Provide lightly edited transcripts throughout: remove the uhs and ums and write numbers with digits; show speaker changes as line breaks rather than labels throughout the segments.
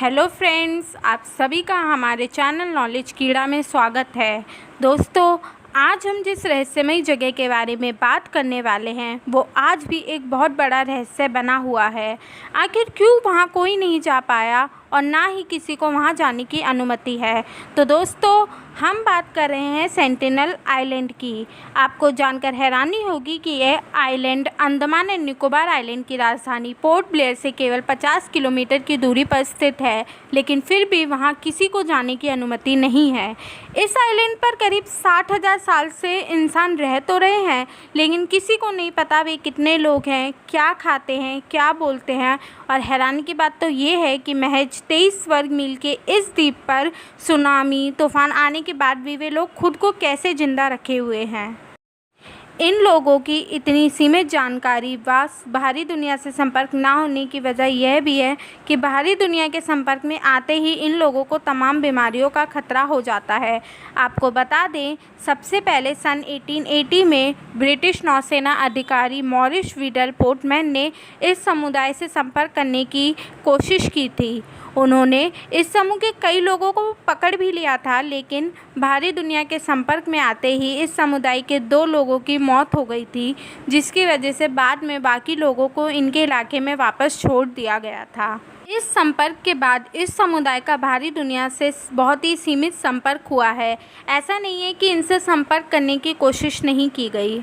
Hello friends, आप सभी का हमारे चैनल नॉलेज कीड़ा में स्वागत है। दोस्तों, आज हम जिस रहस्यमयी जगह के बारे में बात करने वाले हैं वो आज भी एक बहुत बड़ा रहस्य बना हुआ है। आखिर क्यों वहाँ कोई नहीं जा पाया और ना ही किसी को वहाँ जाने की अनुमति है। तो दोस्तों, हम बात कर रहे हैं सेंटिनल आइलैंड की। आपको जानकर हैरानी होगी कि यह island Andaman and Nicobar island की राजधानी पोर्ट ब्लेयर से केवल 50 किलोमीटर की दूरी पर स्थित है, लेकिन फिर भी वहाँ किसी को जाने की अनुमति नहीं है। इस आइलैंड पर करीब 60,000 साल से इंसान रह तो रहे हैं, लेकिन किसी को नहीं पता वे कितने लोग हैं, क्या खाते हैं, क्या बोलते हैं। और हैरानी की बात तो ये है कि महज 23 वर्ग मील के इस द्वीप पर सुनामी तूफान आने के बाद भी वे लोग खुद को कैसे जिंदा रखे हुए हैं। इन लोगों की इतनी सीमित जानकारी व बाहरी दुनिया से संपर्क ना होने की वजह यह भी है कि बाहरी दुनिया के संपर्क में आते ही इन लोगों को तमाम बीमारियों का खतरा हो जाता है। आपको बता दें, सबसे पहले सन 1880 में ब्रिटिश नौसेना अधिकारी मॉरिस विडल पोर्टमैन ने इस समुदाय से संपर्क करने की कोशिश की थी। उन्होंने इस समूह के कई लोगों को पकड़ भी लिया था, लेकिन बाहरी दुनिया के संपर्क में आते ही इस समुदाय के 2 लोगों की मौत हो गई थी, जिसकी वजह से बाद में बाकी लोगों को इनके इलाके में वापस छोड़ दिया गया था। इस संपर्क के बाद इस समुदाय का बाहरी दुनिया से बहुत ही सीमित संपर्क हुआ है। ऐसा नहीं है कि इनसे संपर्क करने की कोशिश नहीं की गई।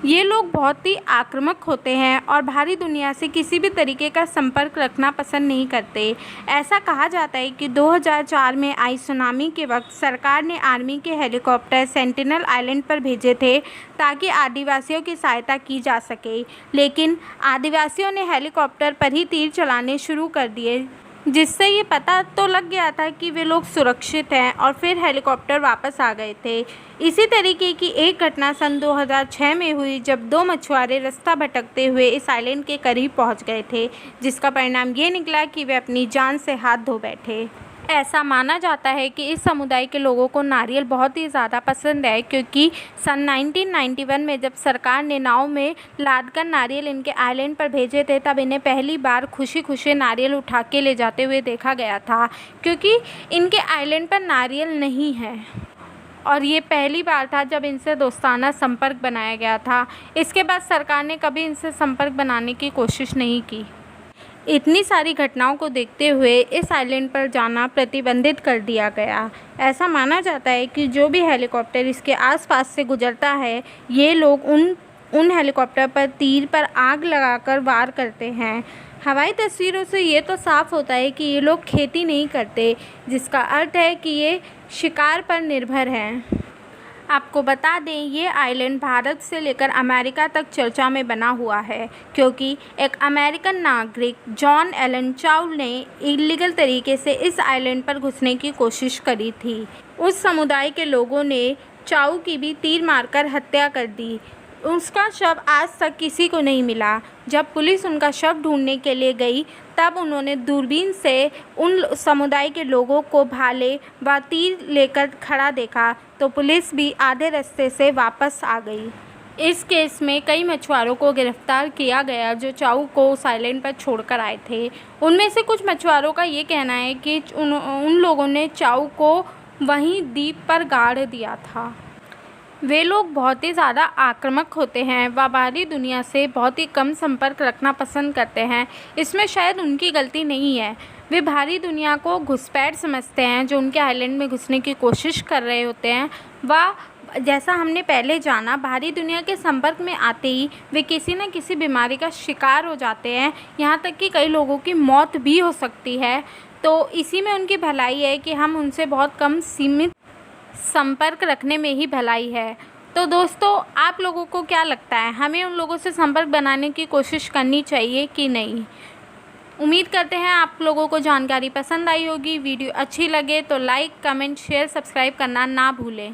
ये लोग बहुत ही आक्रामक होते हैं और बाहरी दुनिया से किसी भी तरीके का संपर्क रखना पसंद नहीं करते। ऐसा कहा जाता है कि 2004 में आई सुनामी के वक्त सरकार ने आर्मी के हेलीकॉप्टर सेंटिनल आइलैंड पर भेजे थे ताकि आदिवासियों की सहायता की जा सके, लेकिन आदिवासियों ने हेलीकॉप्टर पर ही तीर चलाने शुरू कर दिए, जिससे ये पता तो लग गया था कि वे लोग सुरक्षित हैं और फिर हेलीकॉप्टर वापस आ गए थे। इसी तरीके की एक घटना सन 2006 में हुई, जब 2 मछुआरे रास्ता भटकते हुए इस आइलैंड के करीब पहुंच गए थे, जिसका परिणाम ये निकला कि वे अपनी जान से हाथ धो बैठे। ऐसा माना जाता है कि इस समुदाय के लोगों को नारियल बहुत ही ज़्यादा पसंद है, क्योंकि सन 1991 में जब सरकार ने नाव में लादकर नारियल इनके आइलैंड पर भेजे थे, तब इन्हें पहली बार खुशी खुशी नारियल उठा के ले जाते हुए देखा गया था, क्योंकि इनके आइलैंड पर नारियल नहीं है और ये पहली बार था जब इनसे दोस्ताना संपर्क बनाया गया था। इसके बाद सरकार ने कभी इनसे संपर्क बनाने की कोशिश नहीं की। इतनी सारी घटनाओं को देखते हुए इस आइलैंड पर जाना प्रतिबंधित कर दिया गया। ऐसा माना जाता है कि जो भी हेलीकॉप्टर इसके आसपास से गुजरता है, ये लोग उन हेलीकॉप्टर पर तीर पर आग लगाकर वार करते हैं। हवाई तस्वीरों से ये तो साफ होता है कि ये लोग खेती नहीं करते, जिसका अर्थ है कि ये शिकार पर निर्भर हैं। आपको बता दें, ये आइलैंड भारत से लेकर अमेरिका तक चर्चा में बना हुआ है, क्योंकि एक अमेरिकन नागरिक जॉन एलन चाउ ने इलीगल तरीके से इस आइलैंड पर घुसने की कोशिश करी थी। उस समुदाय के लोगों ने चाउ की भी तीर मारकर हत्या कर दी। उसका शव आज तक किसी को नहीं मिला। जब पुलिस उनका शव ढूंढने के लिए गई, तब उन्होंने दूरबीन से उन समुदाय के लोगों को भाले व तीर लेकर खड़ा देखा, तो पुलिस भी आधे रास्ते से वापस आ गई। इस केस में कई मछुआरों को गिरफ्तार किया गया जो चाउ को उस आइलैंड पर छोड़कर आए थे। उनमें से कुछ मछुआरों का ये कहना है कि उन लोगों ने चाउ को वहीं द्वीप पर गाड़ दिया था। वे लोग बहुत ही ज़्यादा आक्रामक होते हैं व बाहरी दुनिया से बहुत ही कम संपर्क रखना पसंद करते हैं। इसमें शायद उनकी गलती नहीं है। वे बाहरी दुनिया को घुसपैठ समझते हैं जो उनके आइलैंड में घुसने की कोशिश कर रहे होते हैं, व जैसा हमने पहले जाना, बाहरी दुनिया के संपर्क में आते ही वे किसी न किसी बीमारी का शिकार हो जाते हैं। यहाँ तक कि कई लोगों की मौत भी हो सकती है। तो इसी में उनकी भलाई है कि हम उनसे बहुत कम सीमित संपर्क रखने में ही भलाई है। तो दोस्तों, आप लोगों को क्या लगता है, हमें उन लोगों से संपर्क बनाने की कोशिश करनी चाहिए कि नहीं? उम्मीद करते हैं आप लोगों को जानकारी पसंद आई होगी। वीडियो अच्छी लगे तो लाइक, कमेंट, शेयर, सब्सक्राइब करना ना भूलें।